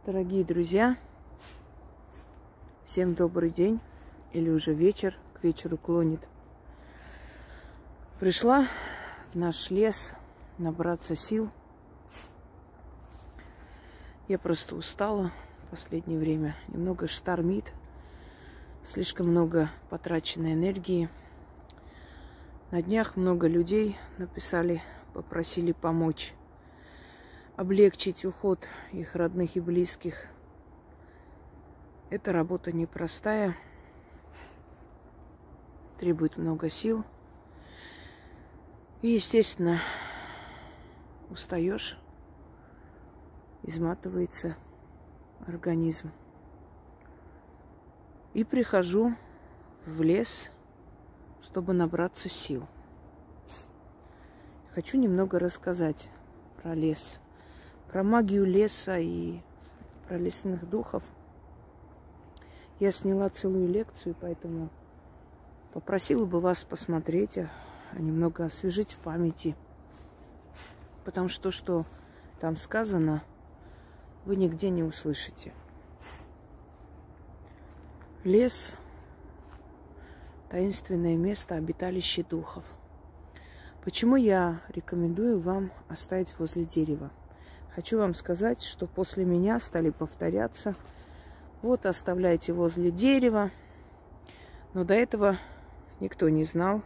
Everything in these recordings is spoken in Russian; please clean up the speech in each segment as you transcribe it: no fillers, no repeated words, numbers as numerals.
Дорогие друзья, всем добрый день, или уже вечер, к вечеру клонит. Пришла в наш лес набраться сил. Я просто устала в последнее время, немного штормит, слишком много потраченной энергии. На днях много людей написали, попросили помочь облегчить уход их родных и близких. Эта работа непростая, требует много сил. И, естественно, устаешь, изматывается организм. И прихожу в лес, чтобы набраться сил. Хочу немного рассказать про лес, про магию леса и про лесных духов. Я сняла целую лекцию, поэтому попросила бы вас посмотреть, немного освежить в памяти. Потому что то, что там сказано, вы нигде не услышите. Лес – таинственное место, обиталище духов. Почему я рекомендую вам оставить возле дерева? Хочу вам сказать, что после меня стали повторяться. Вот, оставляйте возле дерева. Но до этого никто не знал,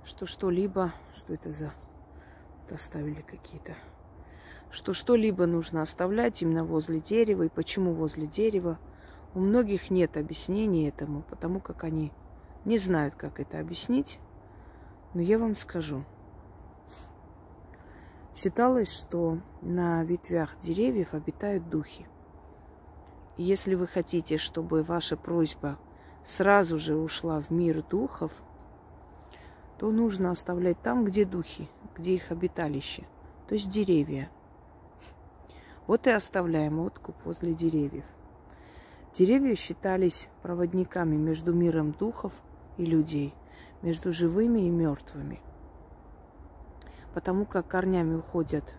что что-либо... Что это за... Доставили какие-то... Что что-либо нужно оставлять именно возле дерева. И почему возле дерева? У многих нет объяснений этому, потому как они не знают, как это объяснить. Но я вам скажу. Считалось, что на ветвях деревьев обитают духи. И если вы хотите, чтобы ваша просьба сразу же ушла в мир духов, то нужно оставлять там, где духи, где их обиталище, то есть деревья. Вот и оставляем откуп возле деревьев. Деревья считались проводниками между миром духов и людей, между живыми и мертвыми. Потому как корнями уходят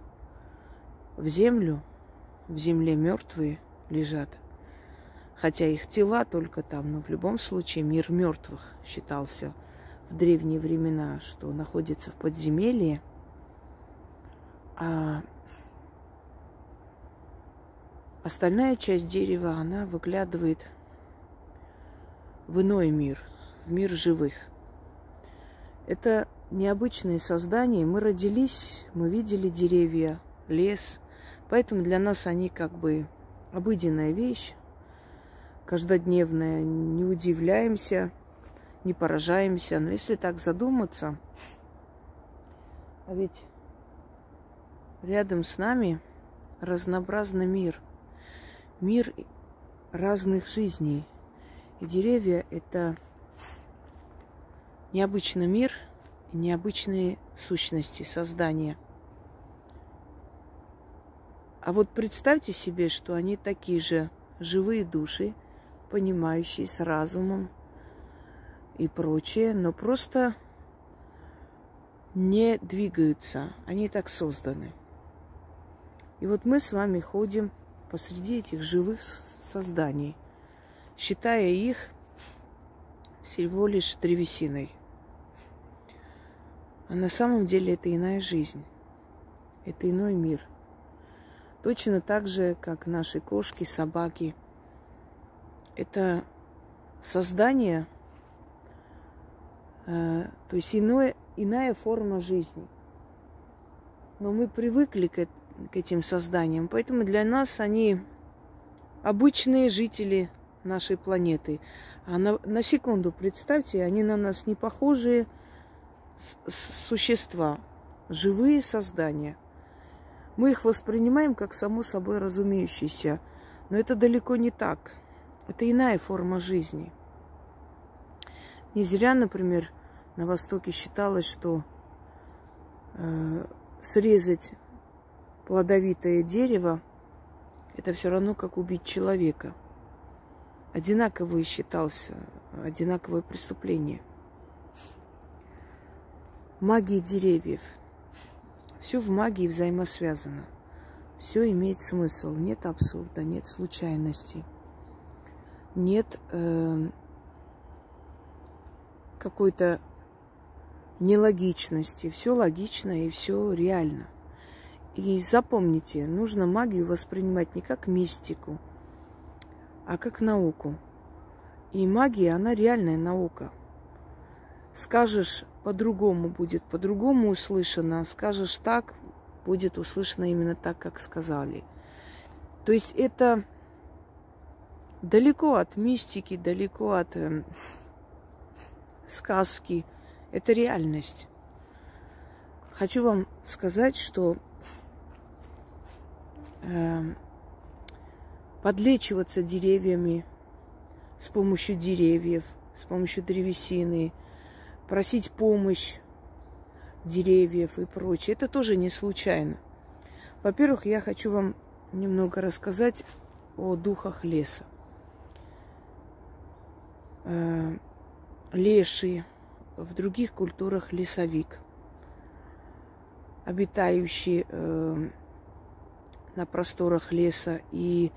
в земле мертвые лежат. Хотя их тела только там, но в любом случае мир мертвых считался в древние времена, что находится в подземелье. А остальная часть дерева, она выглядывает в иной мир, в мир живых. Это необычные создания. Мы родились, мы видели деревья, лес. Поэтому для нас они как бы обыденная вещь, каждодневная. Не удивляемся, не поражаемся. Но если так задуматься, а ведь рядом с нами разнообразный мир. Мир разных жизней. И деревья – это необычный мир, необычные сущности, создания. А вот представьте себе, что они такие же живые души, понимающие с разумом и прочее, но просто не двигаются. Они так созданы. И вот мы с вами ходим посреди этих живых созданий, считая их всего лишь древесиной. А на самом деле это иная жизнь, это иной мир. Точно так же, как наши кошки, собаки. Это создание, то есть иная форма жизни. Но мы привыкли к этим созданиям, поэтому для нас они обычные жители нашей планеты. А на секунду представьте, они на нас не похожие существа, живые создания. Мы их воспринимаем как само собой разумеющиеся, но это далеко не так. Это иная форма жизни. Не зря, например, на Востоке считалось, что срезать плодовитое дерево – это все равно, как убить человека. Одинаковое преступление. Магия деревьев. Все в магии взаимосвязано. все имеет смысл. Нет абсурда, нет случайностей, нет какой-то нелогичности. Все логично и все реально. И запомните, нужно магию воспринимать не как мистику, а как науку. И магия, она реальная наука. Скажешь по-другому, будет по-другому услышано. Скажешь так, будет услышано именно так, как сказали. То есть это далеко от мистики, далеко от сказки. Это реальность. Хочу вам сказать, что подлечиваться деревьями, с помощью деревьев, с помощью древесины, просить помощь деревьев и прочее, это тоже не случайно. Во-первых, я хочу вам немного рассказать о духах леса. Леший, в других культурах лесовик, обитающий на просторах леса и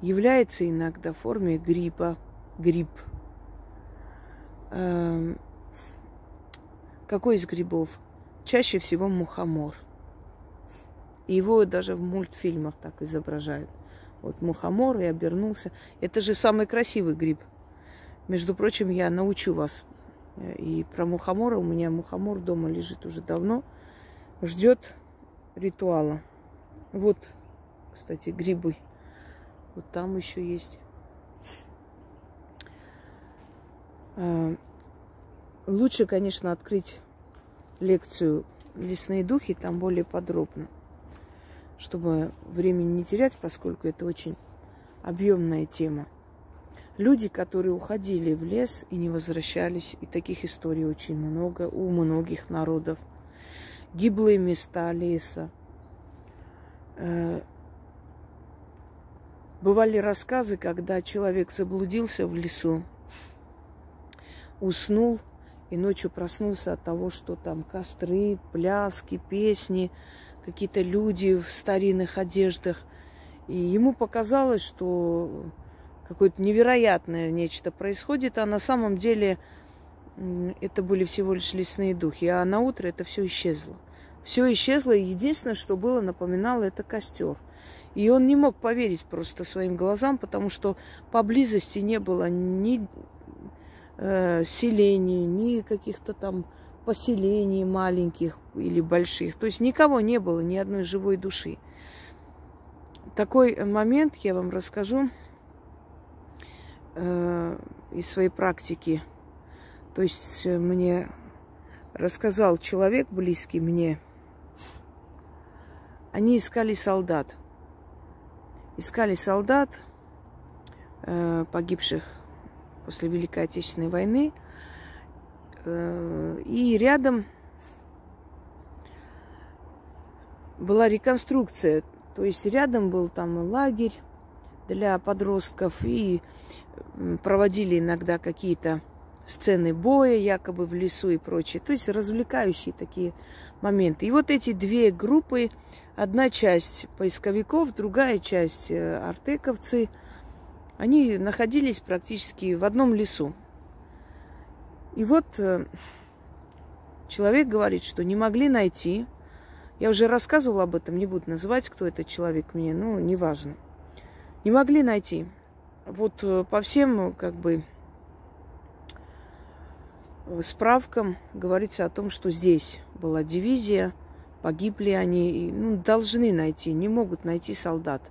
является иногда в форме гриба. Гриб. Какой из грибов? Чаще всего мухомор. И его даже в мультфильмах так изображают. Вот мухомор и обернулся. Это же самый красивый гриб. Между прочим, я научу вас. И про мухомора. У меня мухомор дома лежит уже давно. Ждет ритуала. Вот, кстати, грибы. Вот там еще есть. Лучше, конечно, открыть лекцию «Лесные духи», там более подробно, чтобы времени не терять, поскольку это очень объемная тема. Люди, которые уходили в лес и не возвращались, и таких историй очень много у многих народов. Гиблые места леса. Бывали рассказы, когда человек заблудился в лесу, уснул и ночью проснулся от того, что там костры, пляски, песни, какие-то люди в старинных одеждах. И ему показалось, что какое-то невероятное нечто происходит, а на самом деле это были всего лишь лесные духи. А на утро это все исчезло. Все исчезло, и единственное, что было, напоминало, это костер. И он не мог поверить просто своим глазам, потому что поблизости не было ни селений, ни каких-то там поселений маленьких или больших. То есть никого не было, ни одной живой души. Такой момент я вам расскажу из своей практики. То есть мне рассказал человек, близкий мне, они искали солдат. Искали солдат, погибших после Великой Отечественной войны. И рядом была реконструкция. То есть рядом был там лагерь для подростков. И проводили иногда какие-то сцены боя, якобы в лесу и прочее. То есть развлекающие такие моменты. И вот эти две группы, одна часть поисковиков, другая часть артековцы, они находились практически в одном лесу. И вот человек говорит, что не могли найти. Я уже рассказывала об этом, не буду называть, кто этот человек мне, но неважно. Не могли найти. Вот по всем, как бы, справкам говорится о том, что здесь была дивизия, погибли они, и, должны найти, не могут найти солдат.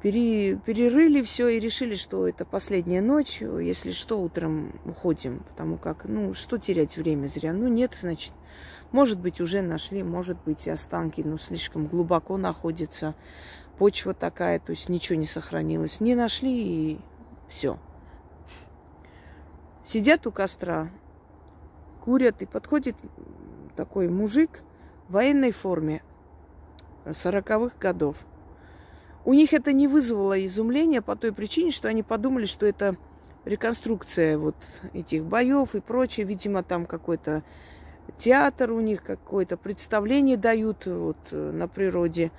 Перерыли все и решили, что это последняя ночь, если что, утром уходим, потому как, что терять время зря? Нет, значит, может быть, уже нашли, может быть, и останки, слишком глубоко находятся, почва такая, то есть ничего не сохранилось. Не нашли, и все. Сидят у костра, курят, и подходит такой мужик в военной форме 40-х годов. У них это не вызвало изумления по той причине, что они подумали, что это реконструкция вот этих боев и прочее. Видимо, там какой-то театр у них, какое-то представление дают вот на природе.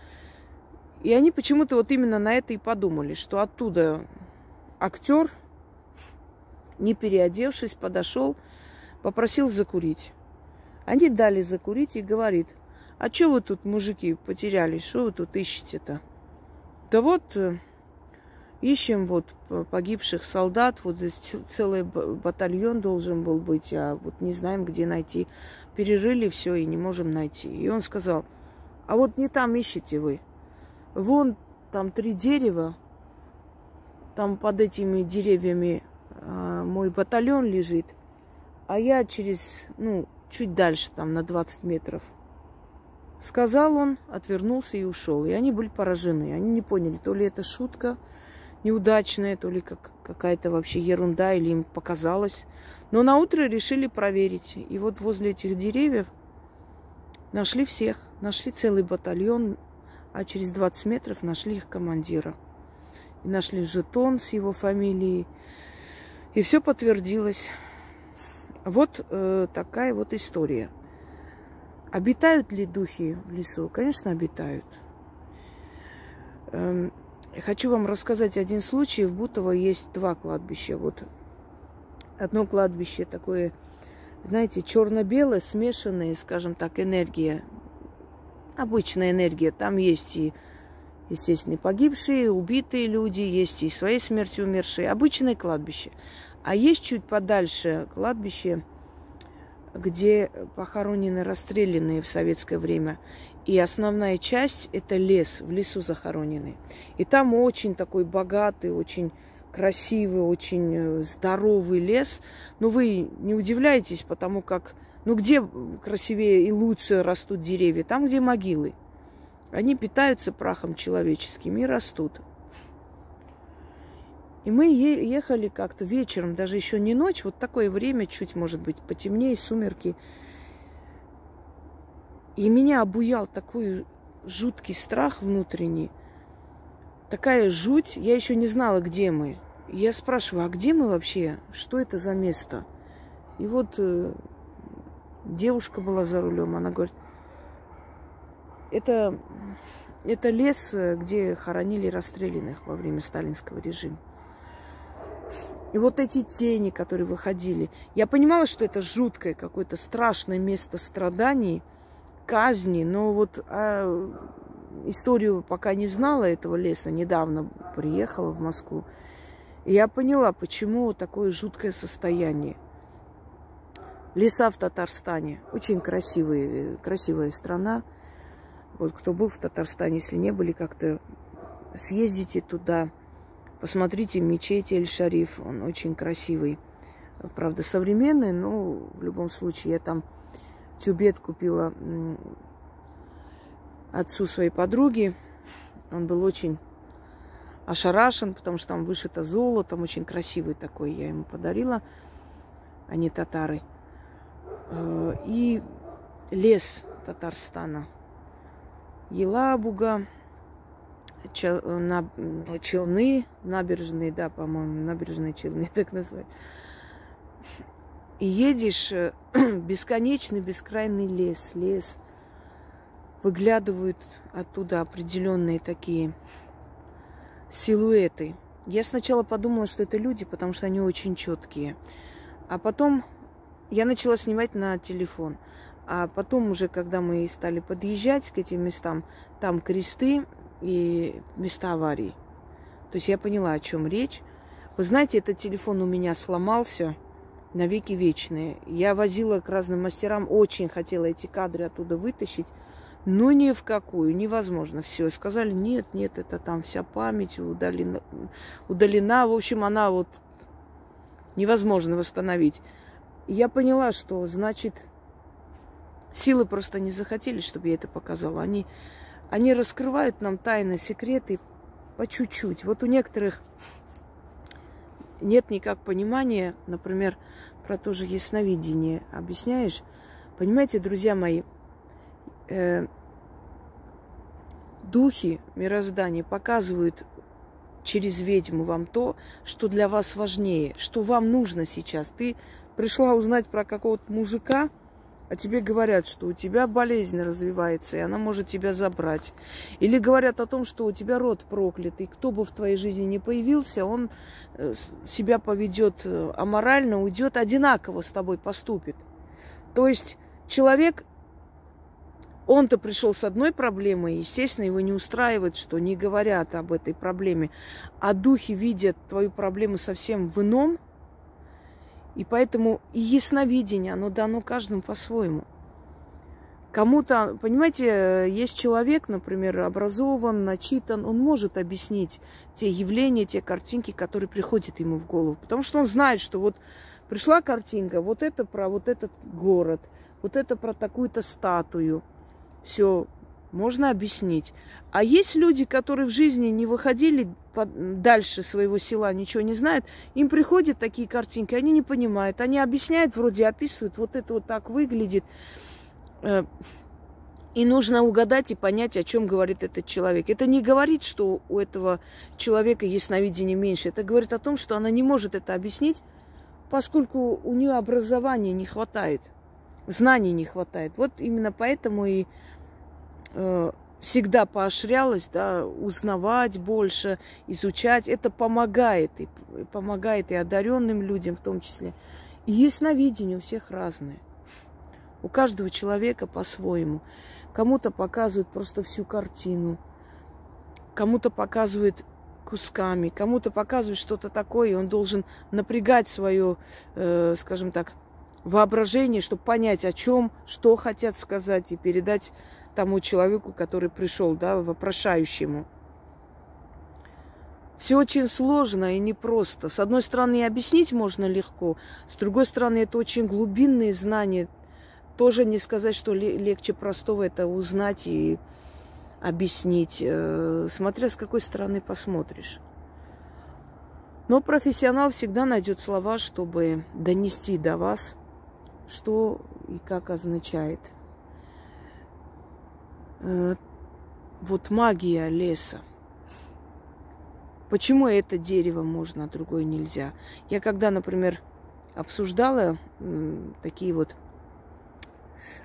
И они почему-то вот именно на это и подумали, что оттуда актер, не переодевшись, подошел, попросил закурить. Они дали закурить и говорит: а что вы тут, мужики, потерялись? Что вы тут ищете-то? Да вот ищем вот погибших солдат. Вот здесь целый батальон должен был быть, а вот не знаем, где найти. Перерыли все и не можем найти. И он сказал: а вот не там ищете вы. Вон там 3 дерева. Там под этими деревьями мой батальон лежит. А я через, чуть дальше, там на 20 метров. Сказал он, отвернулся и ушел. И они были поражены. Они не поняли, то ли это шутка неудачная, то ли какая-то вообще ерунда, или им показалось. Но на утро решили проверить. И вот возле этих деревьев нашли всех. Нашли целый батальон, а через 20 метров нашли их командира. И нашли жетон с его фамилией. И все подтвердилось. Вот такая вот история. Обитают ли духи в лесу? Конечно, обитают. Хочу вам рассказать один случай. В Бутово есть 2 кладбища. Вот одно кладбище такое, знаете, черно-белое, смешанное, скажем так, энергия. Обычная энергия. Там есть и, естественно, погибшие, убитые люди, есть и своей смертью умершие. Обычное кладбище. А есть чуть подальше кладбище, где похоронены расстрелянные в советское время. И основная часть – это лес, в лесу захоронены. И там очень такой богатый, очень красивый, очень здоровый лес. Но вы не удивляйтесь, потому как, где красивее и лучше растут деревья? Там, где могилы. Они питаются прахом человеческим и растут. И мы ехали как-то вечером, даже еще не ночь, вот такое время, чуть, может быть, потемнее, сумерки. И меня обуял такой жуткий страх внутренний, такая жуть. Я еще не знала, где мы. И я спрашиваю: а где мы вообще? Что это за место? И вот девушка была за рулем, она говорит: это лес, где хоронили расстрелянных во время сталинского режима. И вот эти тени, которые выходили. Я понимала, что это жуткое какое-то страшное место страданий, казни. Но вот историю пока не знала этого леса. Недавно приехала в Москву. И я поняла, почему такое жуткое состояние. Леса в Татарстане. Очень красивая страна. Вот кто был в Татарстане, если не были, как-то съездите туда. Посмотрите мечеть Эль-Шариф, он очень красивый. Правда, современный, но в любом случае я там тюбет купила отцу своей подруги. Он был очень ошарашен, потому что там вышито золотом, очень красивый такой. Я ему подарила, они татары. И лес Татарстана. Елабуга. Челны, набережные, да, по-моему, набережные Челны, так называют. И едешь, бесконечный, бескрайний лес. Выглядывают оттуда определенные такие силуэты. Я сначала подумала, что это люди, потому что они очень четкие. А потом я начала снимать на телефон. А потом уже, когда мы стали подъезжать к этим местам, там кресты и места аварий. То есть я поняла, о чем речь. Вы знаете, этот телефон у меня сломался навеки вечные. Я возила к разным мастерам, очень хотела эти кадры оттуда вытащить, но ни в какую, невозможно. Все, сказали: нет, это там вся память удалена. В общем, она вот невозможно восстановить. И я поняла, что, значит, силы просто не захотели, чтобы я это показала. Они раскрывают нам тайны, секреты по чуть-чуть. Вот у некоторых нет никак понимания, например, про то же ясновидение. Объясняешь? Понимаете, друзья мои, духи мироздания показывают через ведьму вам то, что для вас важнее, что вам нужно сейчас. Ты пришла узнать про какого-то мужика, а тебе говорят, что у тебя болезнь развивается, и она может тебя забрать. Или говорят о том, что у тебя род проклятый, кто бы в твоей жизни не появился, он себя поведет аморально, уйдет, одинаково с тобой поступит. То есть человек, он-то пришел с одной проблемой, естественно, его не устраивает, что не говорят об этой проблеме, а духи видят твою проблему совсем в ином, и поэтому и ясновидение, оно дано каждому по-своему. Кому-то, понимаете, есть человек, например, образован, начитан, он может объяснить те явления, те картинки, которые приходят ему в голову. Потому что он знает, что вот пришла картинка, вот это про вот этот город, вот это про такую-то статую. Все можно объяснить. А есть люди, которые в жизни не выходили дальше своего села, ничего не знают, им приходят такие картинки, они не понимают, они объясняют, вроде описывают, вот это вот так выглядит. И нужно угадать и понять, о чем говорит этот человек. Это не говорит, что у этого человека ясновидение меньше. Это говорит о том, что она не может это объяснить, поскольку у нее образования не хватает, знаний не хватает. Вот именно поэтому и всегда поощрялось, да, узнавать больше, изучать. Это помогает, и помогает и одаренным людям в том числе. И ясновидение у всех разное. У каждого человека по-своему. Кому-то показывают просто всю картину, кому-то показывают кусками, кому-то показывают что-то такое, и он должен напрягать свое, скажем так, воображение, чтобы понять, о чем, что хотят сказать, и передать тому человеку, который пришел, да, вопрошающему. Все очень сложно и непросто. С одной стороны, и объяснить можно легко, с другой стороны, это очень глубинные знания. Тоже не сказать, что легче простого это узнать и объяснить, смотря с какой стороны посмотришь. Но профессионал всегда найдет слова, чтобы донести до вас, что и как означает. Вот магия леса. Почему это дерево можно, а другое нельзя? Я когда, например, обсуждала такие вот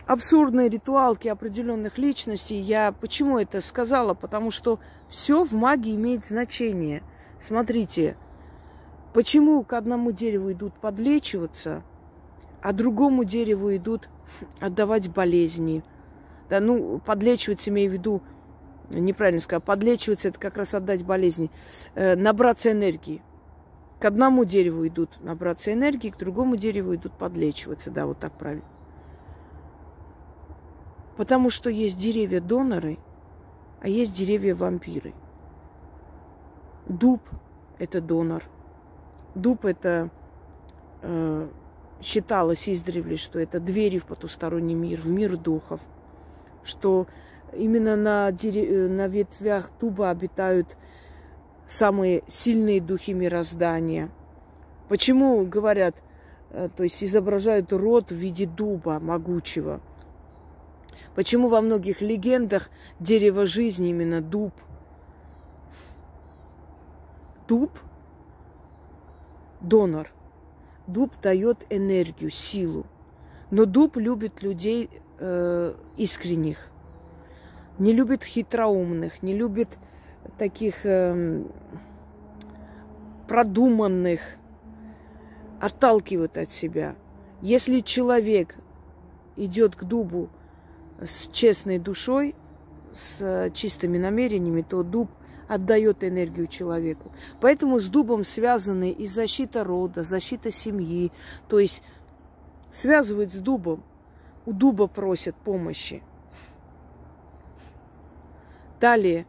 абсурдные ритуалки определенных личностей, я почему это сказала? Потому что все в магии имеет значение. Смотрите, почему к одному дереву идут подлечиваться, а другому дереву идут отдавать болезни. Да, ну, подлечиваться, имею в виду, неправильно сказать, подлечиваться, это как раз отдать болезни, набраться энергии. К одному дереву идут набраться энергии, к другому дереву идут подлечиваться. Да, вот так правильно. Потому что есть деревья-доноры, а есть деревья-вампиры. Дуб – это донор. Дуб – это считалось издревле, что это двери в потусторонний мир, в мир духов. Что именно на ветвях дуба обитают самые сильные духи мироздания. Почему говорят, то есть изображают род в виде дуба могучего? Почему во многих легендах дерево жизни именно дуб? Дуб – донор. Дуб дает энергию, силу. Но дуб любит людей искренних, не любит хитроумных, не любит таких продуманных, отталкивает от себя. Если человек идет к дубу с честной душой, с чистыми намерениями, то дуб отдает энергию человеку. Поэтому с дубом связаны и защита рода, защита семьи. То есть связывают с дубом. У дуба просят помощи. Далее,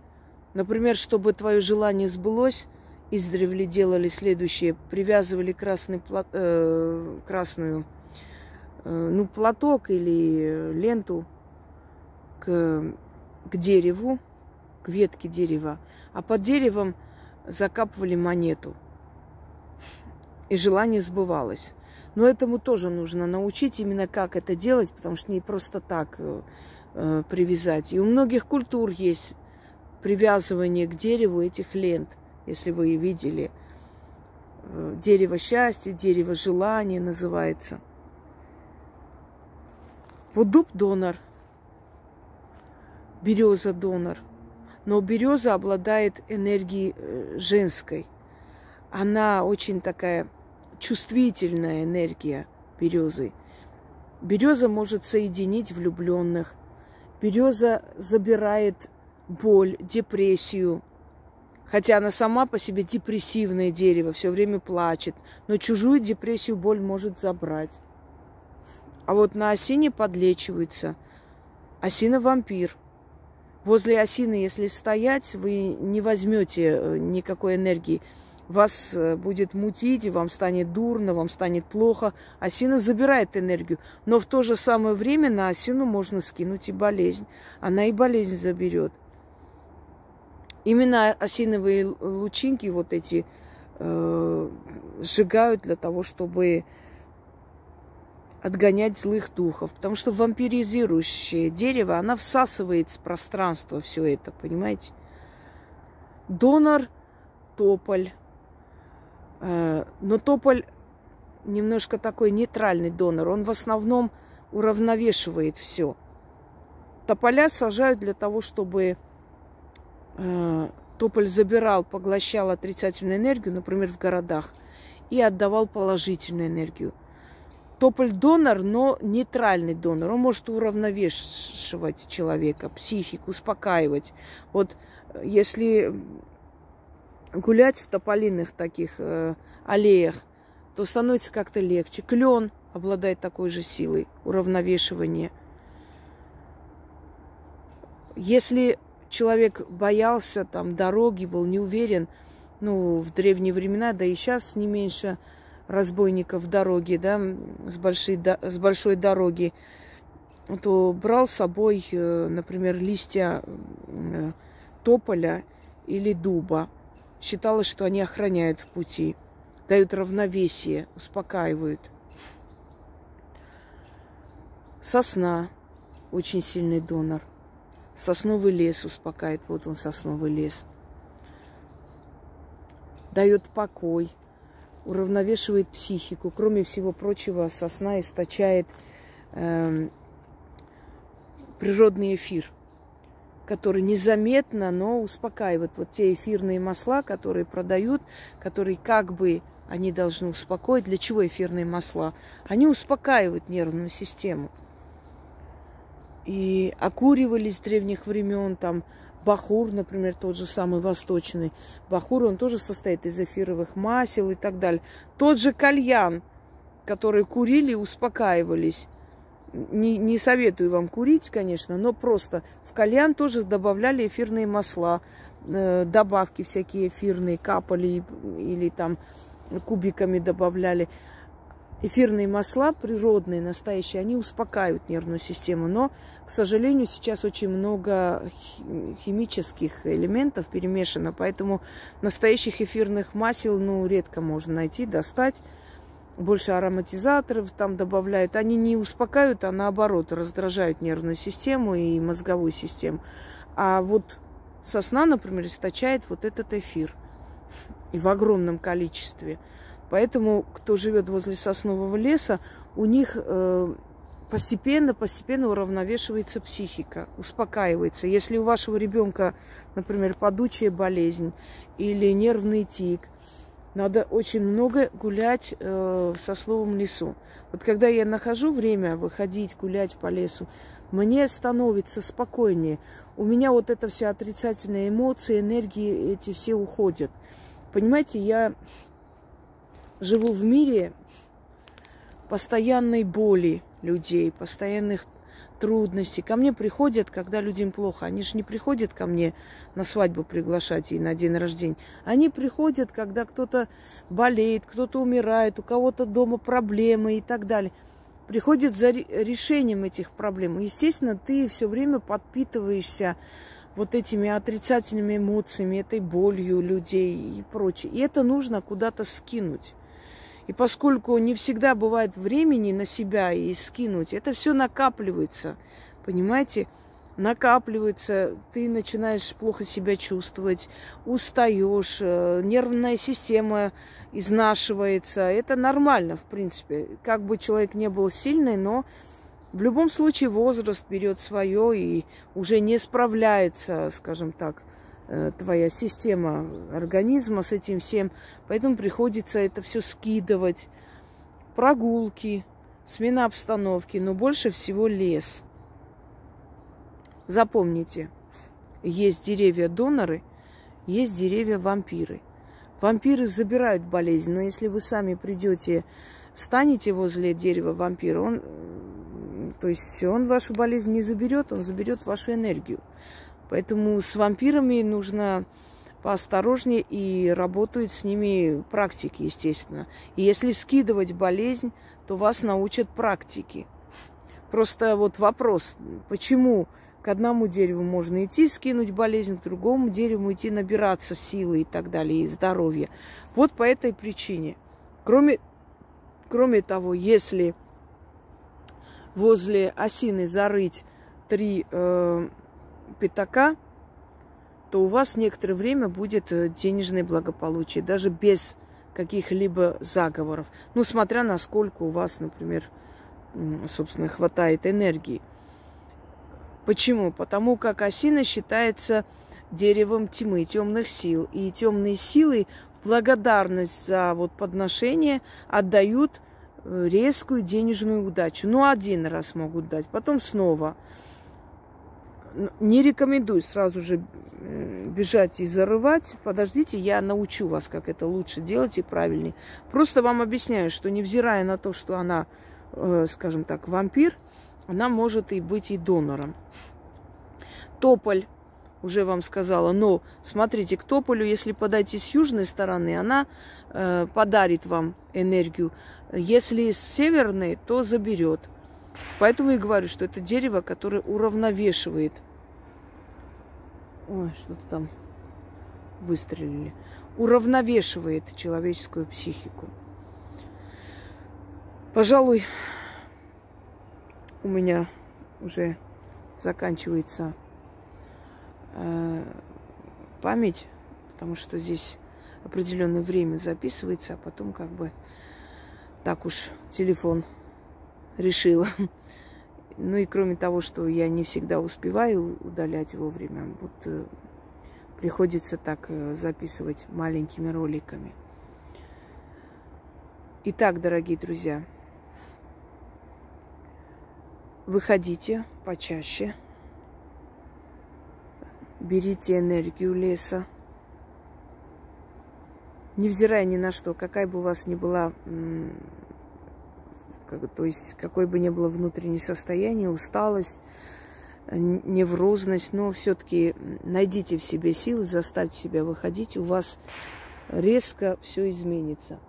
например, чтобы твое желание сбылось, издревле делали следующее. Привязывали красную платок или ленту к дереву, к ветке дерева, а под деревом закапывали монету. И желание сбывалось. Но этому тоже нужно научить именно как это делать, потому что не просто так привязать. И у многих культур есть привязывание к дереву этих лент. Если вы видели, дерево счастья, дерево желания называется. Вот дуб донор, береза донор. Но береза обладает энергией женской. Она очень такая чувствительная энергия березы. Береза может соединить влюбленных. Береза забирает боль, депрессию. Хотя она сама по себе депрессивное дерево, все время плачет. Но чужую депрессию, боль может забрать. А вот на осине подлечивается. Осина вампир. Возле осины, если стоять, вы не возьмете никакой энергии. Вас будет мутить, вам станет дурно, вам станет плохо. Осина забирает энергию. Но в то же самое время на осину можно скинуть и болезнь. Она и болезнь заберет. Именно осиновые лучинки вот эти сжигают для того, чтобы отгонять злых духов. Потому что вампиризирующее дерево, она всасывает с пространства все это, понимаете? Донор – тополь. Но тополь немножко такой нейтральный донор. Он в основном уравновешивает все. Тополя сажают для того, чтобы тополь забирал, поглощал отрицательную энергию, например, в городах, и отдавал положительную энергию. Тополь донор, но нейтральный донор. Он может уравновешивать человека, психику, успокаивать. Вот если гулять в тополиных таких аллеях, то становится как-то легче. Клен обладает такой же силой уравновешивания. Если человек боялся там дороги, был не уверен, в древние времена, да и сейчас не меньше разбойников в дороге, да, с большой дороги, то брал с собой, например, листья тополя или дуба. Считалось, что они охраняют в пути, дают равновесие, успокаивают. Сосна – очень сильный донор. Сосновый лес успокаивает. Вот он, сосновый лес. Дает покой, уравновешивает психику. Кроме всего прочего, сосна источает природный эфир, который незаметно, но успокаивает. Вот те эфирные масла, которые продают, которые как бы они должны успокоить. Для чего эфирные масла? Они успокаивают нервную систему. И окуривались с древних времен, там бахур, например, тот же самый восточный. Бахур, он тоже состоит из эфировых масел и так далее. Тот же кальян, который курили, успокаивались. Не советую вам курить, конечно, но просто в кальян тоже добавляли эфирные масла, добавки всякие эфирные, капали или там кубиками добавляли. Эфирные масла, природные, настоящие, они успокаивают нервную систему. Но, к сожалению, сейчас очень много химических элементов перемешано, поэтому настоящих эфирных масел, редко можно найти, достать. Больше ароматизаторов там добавляют. Они не успокаивают, а наоборот раздражают нервную систему и мозговую систему. А вот сосна, например, источает вот этот эфир. И в огромном количестве. Поэтому, кто живет возле соснового леса, у них постепенно уравновешивается психика, успокаивается. Если у вашего ребенка, например, падучая болезнь или нервный тик, надо очень много гулять в сосновом лесу. Вот когда я нахожу время выходить, гулять по лесу, мне становится спокойнее. У меня вот это все отрицательные эмоции, энергии эти все уходят. Понимаете, я живу в мире постоянной боли людей, постоянных трудностей. Ко мне приходят, когда людям плохо. Они же не приходят ко мне на свадьбу приглашать и на день рождения. Они приходят, когда кто-то болеет, кто-то умирает, у кого-то дома проблемы и так далее. Приходят за решением этих проблем. Естественно, ты все время подпитываешься вот этими отрицательными эмоциями, этой болью людей и прочее. И это нужно куда-то скинуть. И поскольку не всегда бывает времени на себя и скинуть, это все накапливается, понимаете? Накапливается, ты начинаешь плохо себя чувствовать, устаешь, нервная система изнашивается. Это нормально, в принципе. Как бы человек не был сильный, но В любом случае возраст берет свое, и уже не справляется, скажем так, твоя система организма с этим всем. Поэтому приходится это все скидывать. Прогулки, смена обстановки, но больше всего лес. Запомните, есть деревья-доноры, есть деревья-вампиры. Вампиры забирают болезнь, но если вы сами придете, встанете возле дерева вампира, он вашу болезнь не заберет, он заберет вашу энергию. Поэтому с вампирами нужно поосторожнее, и работают с ними практики, естественно. И если скидывать болезнь, то вас научат практике. Просто вот вопрос, почему к одному дереву можно идти, скинуть болезнь, к другому дереву идти, набираться силы и так далее, и здоровья. Вот по этой причине. Кроме того, если возле осины зарыть 3 пятака, то у вас некоторое время будет денежное благополучие, даже без каких-либо заговоров. Ну, смотря насколько у вас, например, собственно, хватает энергии. Почему? Потому как осина считается деревом тьмы, темных сил. И темные силы в благодарность за подношение отдают резкую денежную удачу. Ну, один раз могут дать, потом снова. Не рекомендую сразу же бежать и зарывать. Подождите, я научу вас, как это лучше делать и правильнее. Просто вам объясняю, что невзирая на то, что она, скажем так, вампир, она может и быть и донором. Тополь, уже вам сказала, но смотрите, к тополю, если подойти с южной стороны, она подарит вам энергию. Если с северной, то заберет. Поэтому и говорю, что это дерево, которое уравновешивает. Ой, что-то там выстрелили. Уравновешивает человеческую психику. Пожалуй, у меня уже заканчивается память, потому что здесь определенное время записывается, а потом как бы так уж телефон решила. Ну и кроме того, что я не всегда успеваю удалять вовремя, приходится так записывать маленькими роликами. Итак, дорогие друзья, выходите почаще, берите энергию леса, невзирая ни на что, какая бы у вас ни была, то есть какое бы ни было внутреннее состояние, усталость, неврозность, но все-таки найдите в себе силы, заставьте себя выходить, у вас резко все изменится.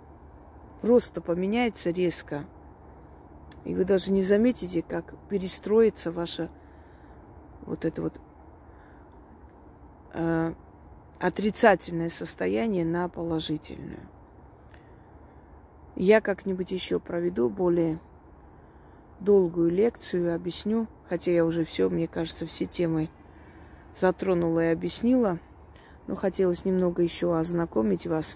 Просто поменяется резко. И вы даже не заметите, как перестроится ваше отрицательное состояние на положительное. Я как-нибудь еще проведу более долгую лекцию, объясню, хотя я уже все, мне кажется, все темы затронула и объяснила, но хотелось немного еще ознакомить вас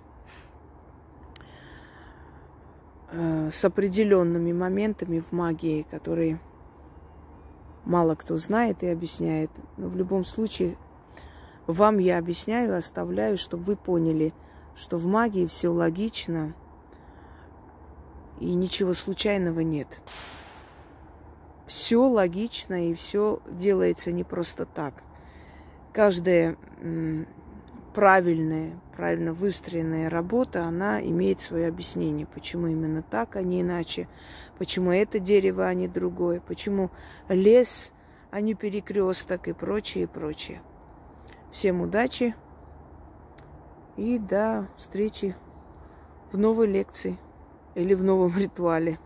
с определенными моментами в магии, которые мало кто знает и объясняет. Но в любом случае вам я объясняю, оставляю, чтобы вы поняли, что в магии все логично и ничего случайного нет. Все логично и все делается не просто так. Каждая правильно выстроенная работа, она имеет свое объяснение. Почему именно так, а не иначе. Почему это дерево, а не другое. Почему лес, а не перекресток и прочее, и прочее. Всем удачи и до встречи в новой лекции или в новом ритуале.